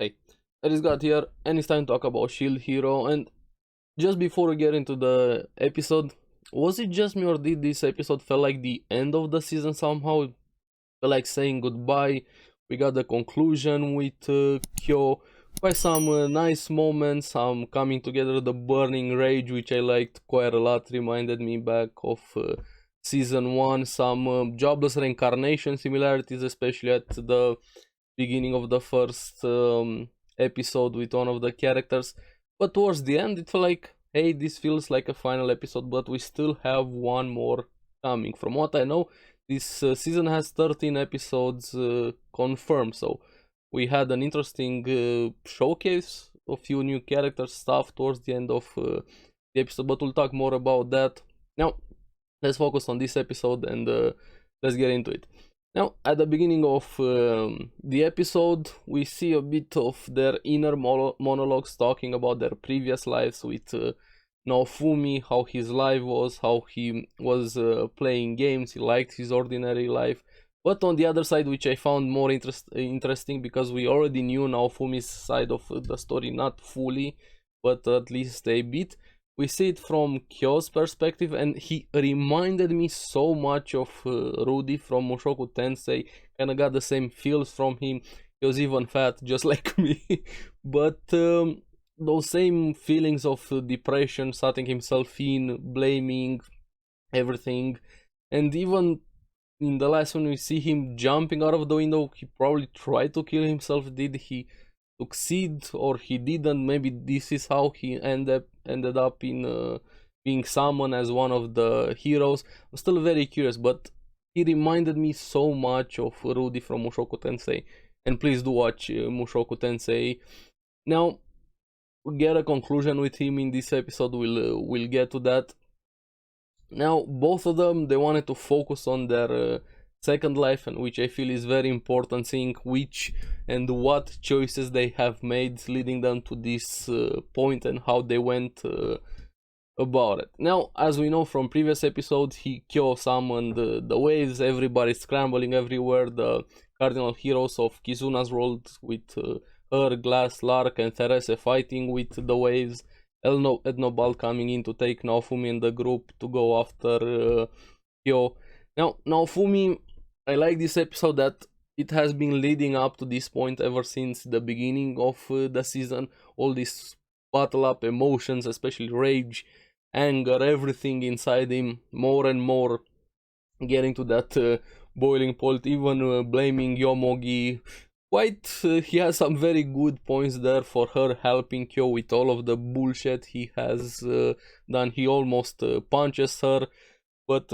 Hey, ARESxGOD here, and it's time to talk about Shield Hero. And just before we get into the episode, was it just me or did this episode feel like the end of the season somehow? Feel like saying goodbye. We got the conclusion with Kyo. Quite some nice moments, some coming together, the burning rage, which I liked quite a lot, reminded me back of season 1. Some jobless reincarnation similarities, especially at the beginning of the first episode with one of the characters. But towards the end, it felt like, hey, this feels like a final episode, but we still have one more coming. From what I know, this season has 13 episodes confirmed, so we had an interesting showcase, a few new character stuff towards the end of the episode, but we'll talk more about that. Now, let's focus on this episode and let's get into it. Now, at the beginning of the episode, we see a bit of their inner monologues talking about their previous lives with Naofumi, how his life was, how he was playing games, he liked his ordinary life. But on the other side, which I found more interesting, because we already knew Naofumi's side of the story, not fully, but at least a bit. We see it from Kyo's perspective, and he reminded me so much of Rudy from Mushoku Tensei. Kinda got the same feels from him. He was even fat, just like me. But those same feelings of depression, shutting himself in, blaming everything. And even in the last one, we see him jumping out of the window. He probably tried to kill himself. Did he succeed or he didn't? Maybe this is how he ended up in being summoned as one of the heroes. I'm still very curious, but he reminded me so much of Rudy from Mushoku Tensei. And please do watch Mushoku Tensei. Now, we get a conclusion with him in this episode. We'll get to that. Now, both of them, they wanted to focus on their second life, and which I feel is very important, seeing which and what choices they have made leading them to this point and how they went about it. Now, as we know from previous episodes, Kyo summoned the waves, everybody scrambling everywhere, the cardinal heroes of Kizuna's world with her, Glass, Lark, and Therese fighting with the waves, Ednobal coming in to take Naofumi and the group to go after Kyo. Now, Naofumi, I like this episode that it has been leading up to this point ever since the beginning of the season. All these bottle up emotions, especially rage, anger, everything inside him, more and more getting to that boiling point, even blaming Yomogi. He has some very good points there for her helping Kyo with all of the bullshit he has done. He almost punches her, but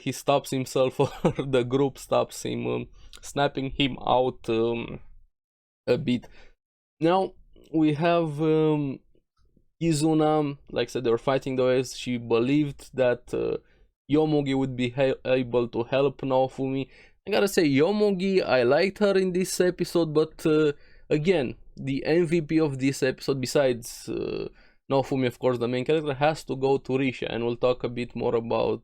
he stops himself, or the group stops him, snapping him out a bit. Now we have Kizuna. Like I said, they were fighting the waves. She believed that Yomogi would be able to help Naofumi. I gotta say, Yomogi, I liked her in this episode, but again, the MVP of this episode, besides Naofumi, of course, the main character, has to go to Risha, and we'll talk a bit more about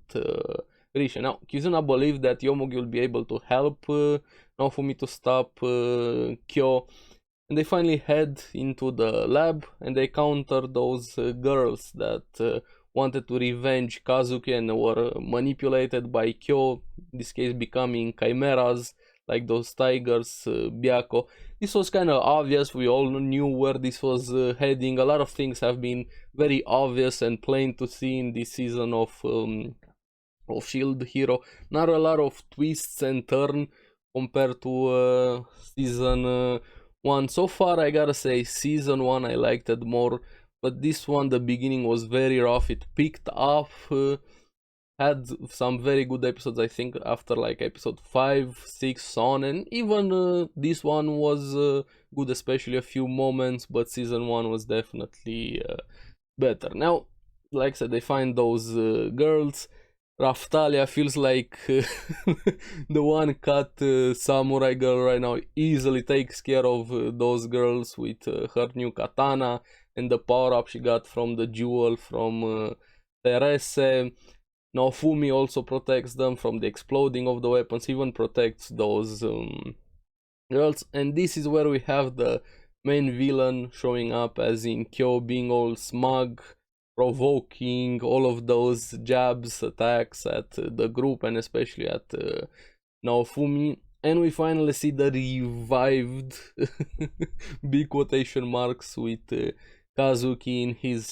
Risha. Now, Kizuna believed that Yomogi will be able to help Naofumi to stop Kyo, and they finally head into the lab, and they counter those girls that wanted to revenge Kazuki and were manipulated by Kyo, in this case becoming chimeras, like those tigers, Byako. This was kind of obvious, we all knew where this was heading. A lot of things have been very obvious and plain to see in this season of Shield Hero. Not a lot of twists and turns compared to season 1. So far, I gotta say, season 1 I liked it more. But this one, the beginning was very rough. It picked up, had some very good episodes, I think, after like episode 5, 6 on, and even this one was good, especially a few moments, but season 1 was definitely better. Now, like I said, they find those girls. Raftalia feels like the one cut samurai girl right now, easily takes care of those girls with her new katana and the power-up she got from the jewel from Therese. Naofumi also protects them from the exploding of the weapons, even protects those girls. And this is where we have the main villain showing up, as in Kyo being all smug, provoking all of those jabs, attacks at the group and especially at Naofumi. And we finally see the revived, big quotation marks, with Kazuki in his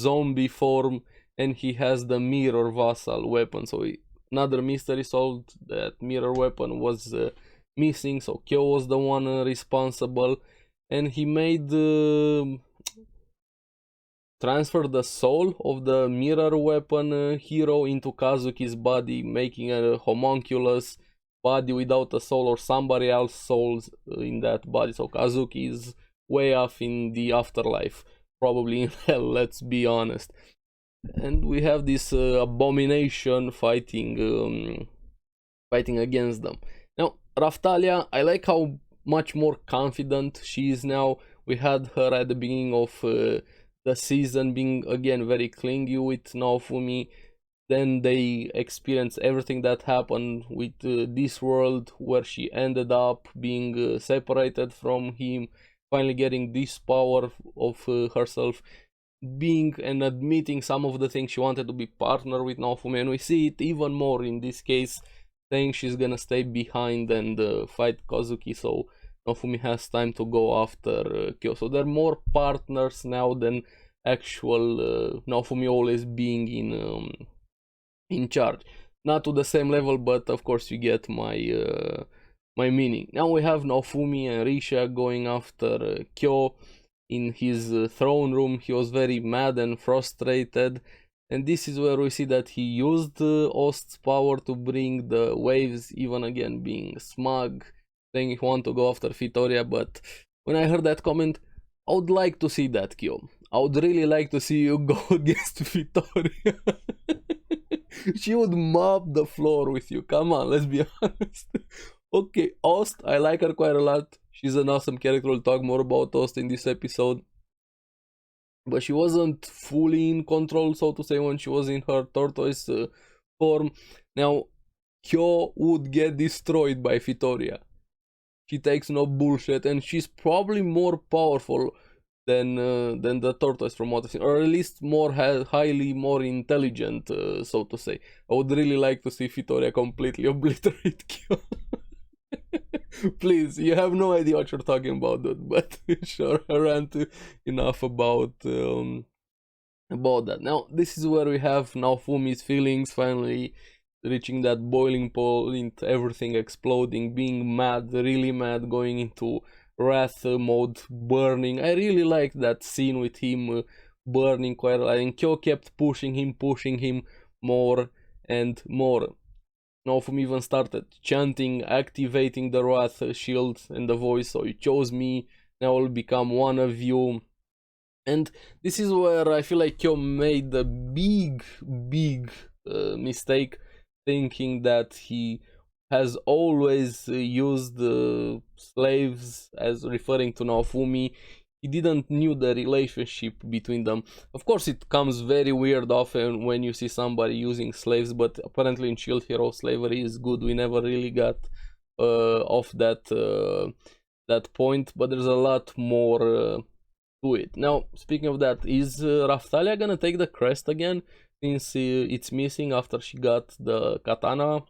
zombie form, and he has the mirror vassal weapon. So another mystery solved. That mirror weapon was missing, so Kyo was the one responsible, and he made transfer the soul of the mirror weapon hero into Kazuki's body, making a homunculus body without a soul, or somebody else's souls in that body. So Kazuki is way off in the afterlife, probably in hell, let's be honest. And we have this abomination fighting against them. Now Raftalia, I like how much more confident she is now. We had her at the beginning of the season being again very clingy with Naofumi. Then they experienced everything that happened with this world, where she ended up being separated from him, finally getting this power of herself, being and admitting some of the things she wanted to be partner with Naofumi, and we see it even more in this case, saying she's gonna stay behind and fight Kazuki, so Naofumi has time to go after Kyo. So they're more partners now than actual Naofumi always being in charge. Not to the same level, but of course you get my my meaning. Now we have Naofumi and Risha going after Kyo in his throne room. He was very mad and frustrated, and this is where we see that he used Ost's power to bring the waves, even again being smug, saying he want to go after Vittoria. But when I heard that comment, I would like to see that, Kyo. I would really like to see you go against Vittoria. She would mop the floor with you. Come on, let's be honest. Okay, Ost, I like her quite a lot. She's an awesome character. We'll talk more about Ost in this episode. But she wasn't fully in control, so to say, when she was in her tortoise form. Now, Kyo would get destroyed by Vittoria. She takes no bullshit, and she's probably more powerful than the tortoise from what I've seen, or at least more highly more intelligent, so to say. I would really like to see Vittoria completely obliterate Kyo. Please, you have no idea what you're talking about, dude, but sure, I rant enough about that. Now, this is where we have Naofumi's feelings finally reaching that boiling point, everything exploding, being mad, really mad, going into wrath mode, burning. I really liked that scene with him burning quite a lot, and Kyo kept pushing him more and more. Naofumi even started chanting, activating the wrath shield and the voice, so you chose me, now I'll become one of you. And this is where I feel like Kyo made a big mistake, thinking that he has always used slaves as referring to Naofumi. He didn't knew the relationship between them. Of course, it comes very weird often when you see somebody using slaves, but apparently in Shield Hero, slavery is good. We never really got off that point, but there's a lot more to it. Now, speaking of that, is Raftalia gonna take the crest again, since it's missing after she got the katana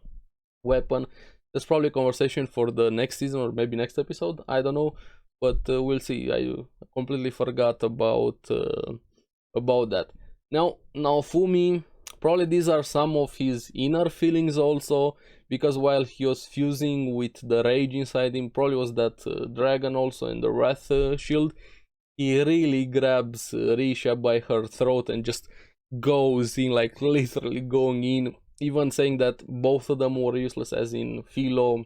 weapon? That's probably a conversation for the next season or maybe next episode, I don't know, but we'll see. I completely forgot about that. Now Naofumi, probably these are some of his inner feelings also, because while he was fusing with the rage inside him, probably was that dragon also and the wrath shield, he really grabs Risha by her throat and just goes in, like literally going in, even saying that both of them were useless, as in Philo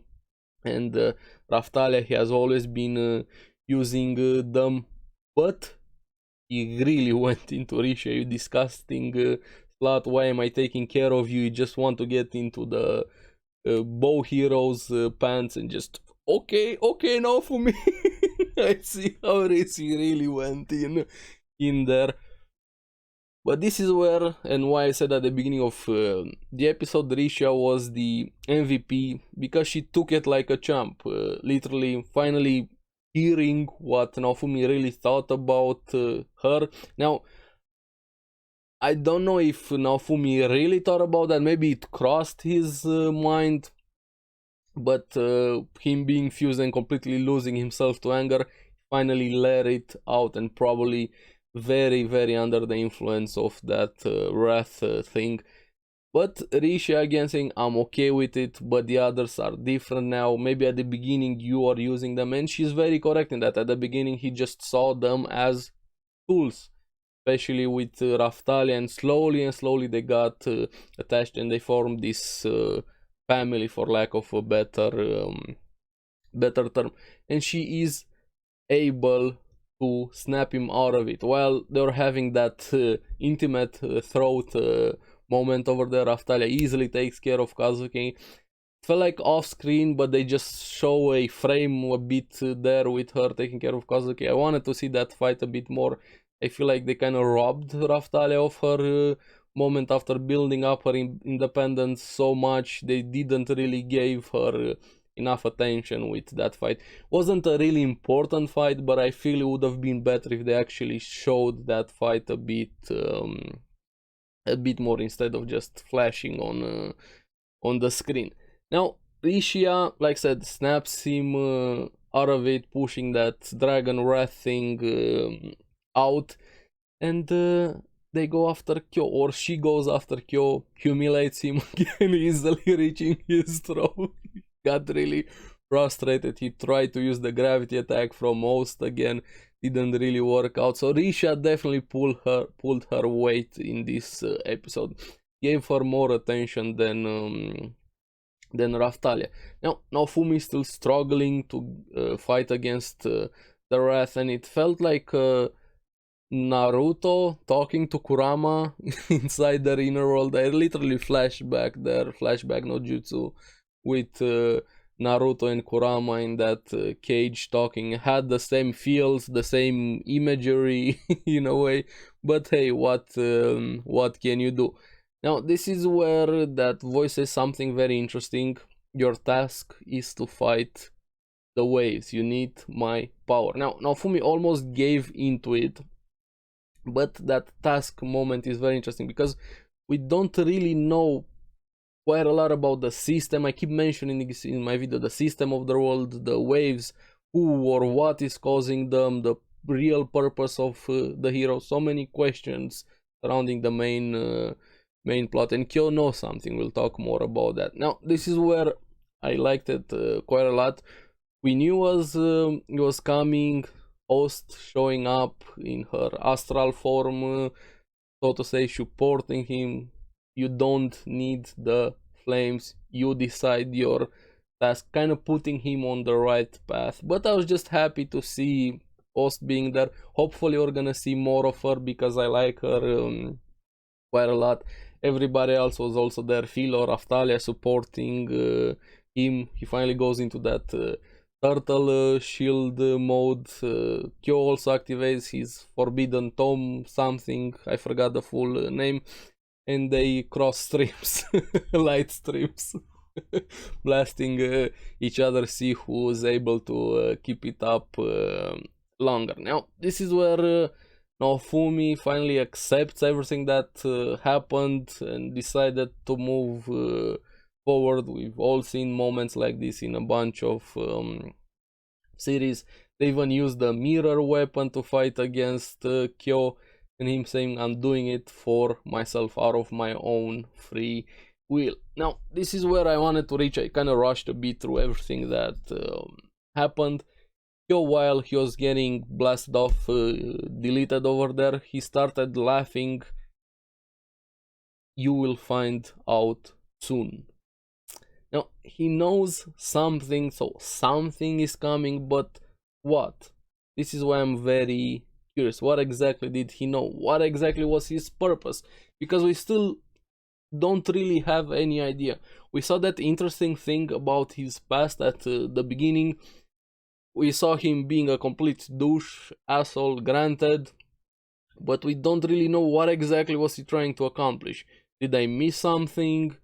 and Raftalia. He has always been using them, but he really went into Risha. You disgusting slut, why am I taking care of you? You just want to get into the bow hero's pants and just okay now for me. I see how he really went in there. But this is where, and why I said at the beginning of the episode, Risha was the MVP, because she took it like a champ. Literally, finally hearing what Naofumi really thought about her. Now, I don't know if Naofumi really thought about that. Maybe it crossed his mind, but him being fused and completely losing himself to anger, finally let it out, and probably very, very under the influence of that wrath thing. But Risha again saying, I'm okay with it, but the others are different now. Maybe at the beginning you are using them, and she's very correct in that. At the beginning he just saw them as tools, especially with Raftalia, and slowly they got attached, and they formed this family, for lack of a better term. And she is able to snap him out of it. While they're having that intimate throat moment over there, Raftalia easily takes care of Kazuki. It felt like off screen, but they just show a frame a bit there with her taking care of Kazuki. I wanted to see that fight a bit more. I feel like they kind of robbed Raftalia of her moment after building up her independence so much. They didn't really give her enough attention with that fight. Wasn't a really important fight, but I feel it would have been better if they actually showed that fight a bit more, instead of just flashing on the screen. Now Rishia, like I said, snaps him out of it, pushing that dragon wrath thing out, and they go after Kyo, or she goes after Kyo, humiliates him again, easily reaching his throat. Got really frustrated. He tried to use the gravity attack from most again, didn't really work out. So Risha definitely pulled her weight in this episode, gave her more attention than Raftalia. Now Naofumi is still struggling to fight against the wrath, and it felt like Naruto talking to Kurama inside their inner world. I literally flashback no jutsu, with Naruto and Kurama in that cage talking. Had the same feels, the same imagery in a way, but hey, what can you do? Now this is where that voice says something very interesting. Your task is to fight the waves. You need my power. Now Naofumi almost gave into it, but that task moment is very interesting because we don't really know quite a lot about the system. I keep mentioning this in my video, the system of the world, the waves, who or what is causing them, the real purpose of the hero. So many questions surrounding the main plot, and Kyo knows something. We'll talk more about that. Now this is where I liked it quite a lot. We knew it was coming, Host showing up in her astral form, so to say, supporting him. You don't need the flames, you decide your task, kind of putting him on the right path. But I was just happy to see Host being there. Hopefully we're gonna see more of her, because I like her quite a lot. Everybody else was also there. Philo, Raftalia supporting him. He finally goes into that turtle shield mode. Kyo also activates his forbidden tome something, I forgot the full name, and they cross streams, light streams, blasting each other, see who's able to keep it up longer. Now this is where Naofumi finally accepts everything that happened and decided to move forward. We've all seen moments like this in a bunch of series. They even used the mirror weapon to fight against Kyo, and him saying, I'm doing it for myself, out of my own free will. Now this is where I wanted to reach. I kind of rushed a bit through everything that happened. Kyo, while he was getting blasted off, deleted over there, he started laughing. You will find out soon. Now he knows something, so something is coming, but what? This is why I'm very curious. What exactly did he know? What exactly was his purpose? Because we still don't really have any idea. We saw that interesting thing about his past at the beginning. We saw him being a complete douche, asshole, granted, but we don't really know what exactly was he trying to accomplish. Did I miss something?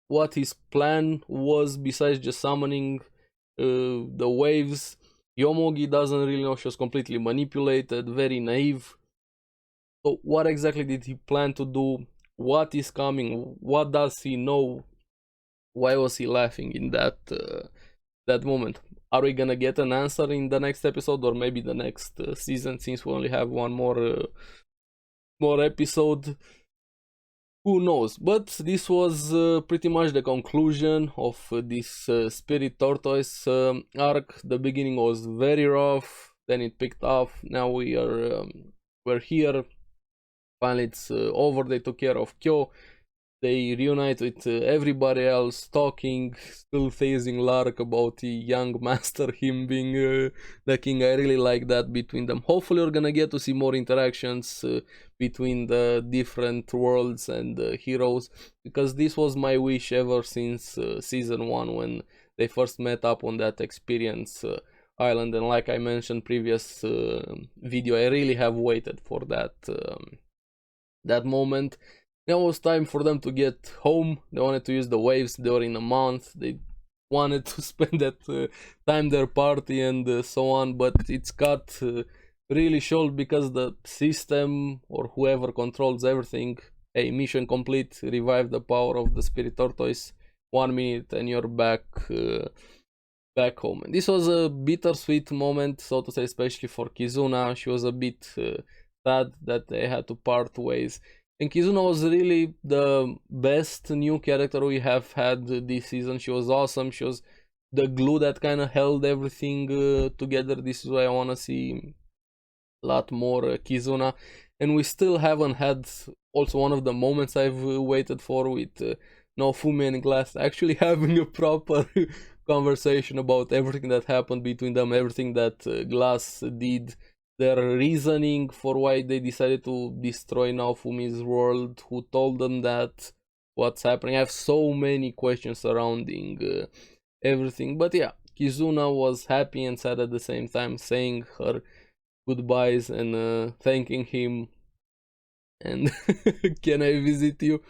What his plan was besides just summoning the waves? Yomogi doesn't really know, she was completely manipulated, very naive. So what exactly did he plan to do? What is coming? What does he know? Why was he laughing in that moment? Are we gonna get an answer in the next episode, or maybe the next season, since we only have one more episode? Who knows? But this was pretty much the conclusion of this Spirit Tortoise arc. The beginning was very rough, then it picked up. Now we're here. Finally, it's over. They took care of Kyo. They reunite with everybody else, talking, still phasing Lark about the young master, him being the king. I really like that between them. Hopefully we're gonna get to see more interactions between the different worlds and heroes, because this was my wish ever since season 1, when they first met up on that experience island. And like I mentioned previous video, I really have waited for that moment. Now it was time for them to get home. They wanted to use the waves. They were in a month. They wanted to spend that time their party and so on, but it's got really short because the system or whoever controls everything. Hey, mission complete. Revive the power of the Spirit Tortoise. 1 minute and you're back home. And this was a bittersweet moment, so to say, especially for Kizuna. She was a bit sad that they had to part ways. And Kizuna was really the best new character we have had this season. She was awesome. She was the glue that kind of held everything together. This is why I want to see a lot more Kizuna. And we still haven't had also one of the moments I've waited for, with Naofumi and Glass actually having a proper conversation about everything that happened between them, everything that Glass did, their reasoning for why they decided to destroy Naofumi's world, who told them that, what's happening. I have so many questions surrounding everything. But yeah, Kizuna was happy and sad at the same time, saying her goodbyes and thanking him. And can I visit you?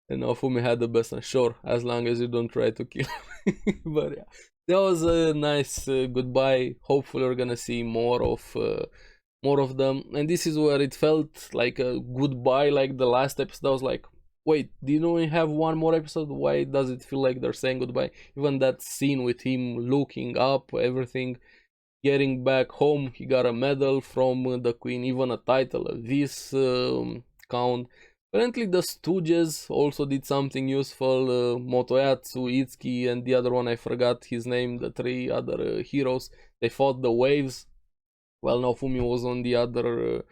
And Naofumi had the best, sure, as long as you don't try to kill me. But yeah, that was a nice goodbye. Hopefully we're gonna see more of them. And this is where it felt like a goodbye, like the last episode. I was like, wait, didn't we have one more episode? Why does it feel like they're saying goodbye? Even that scene with him looking up, everything, getting back home, he got a medal from the queen, even a title, a Viscount. Apparently the Stooges also did something useful. Motoyatsu, Itsuki, and the other one, I forgot his name, the 3 other heroes, they fought the waves. Well, Naofumi was on the other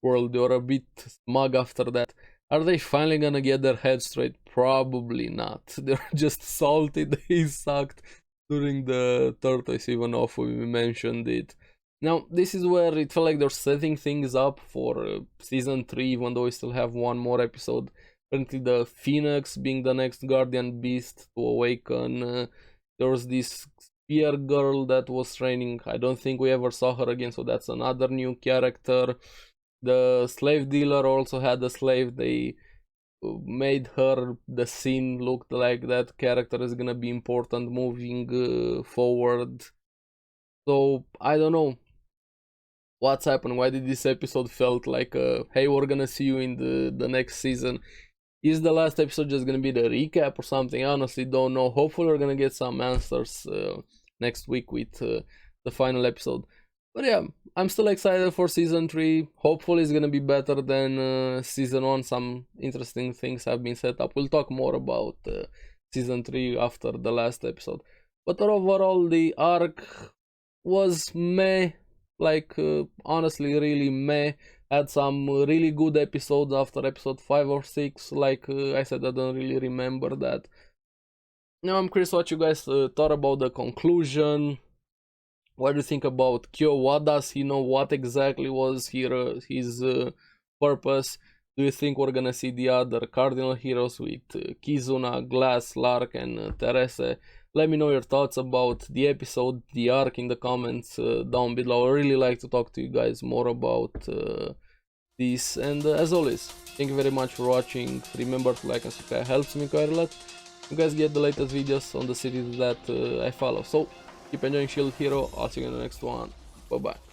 world. They were a bit smug after that. Are they finally gonna get their heads straight? Probably not. They're just salty. They sucked during the Tortoise, even Naofumi mentioned it. Now, this is where it felt like they're setting things up for season 3, even though we still have one more episode. Apparently the Phoenix being the next guardian beast to awaken. There was this spear girl that was training. I don't think we ever saw her again, so that's another new character. The slave dealer also had a slave. They made her, the scene looked like that character is gonna be important moving forward. So I don't know what's happened. Why did this episode felt like hey, we're gonna see you in the next season? Is the last episode just gonna be the recap or something? I honestly don't know. Hopefully we're gonna get some answers next week with the final episode. But yeah, I'm still excited for season 3. Hopefully it's gonna be better than season 1. Some interesting things have been set up. We'll talk more about season 3 after the last episode. But overall, the arc was meh. Like honestly, really meh. Had some really good episodes after episode 5 or 6. Like I said, I don't really remember that. Now I'm curious what you guys thought about the conclusion. What do you think about Kyo? What does he know? What exactly was his purpose? Do you think we're gonna see the other cardinal heroes with Kizuna, Glass, Lark, and Therese? Let me know your thoughts about the episode, the arc, in the comments down below. I really like to talk to you guys more about this. And as always, thank you very much for watching. Remember to like and subscribe, helps me quite a lot. You guys get the latest videos on the series that I follow. So keep enjoying Shield Hero. I'll see you in the next one. Bye bye.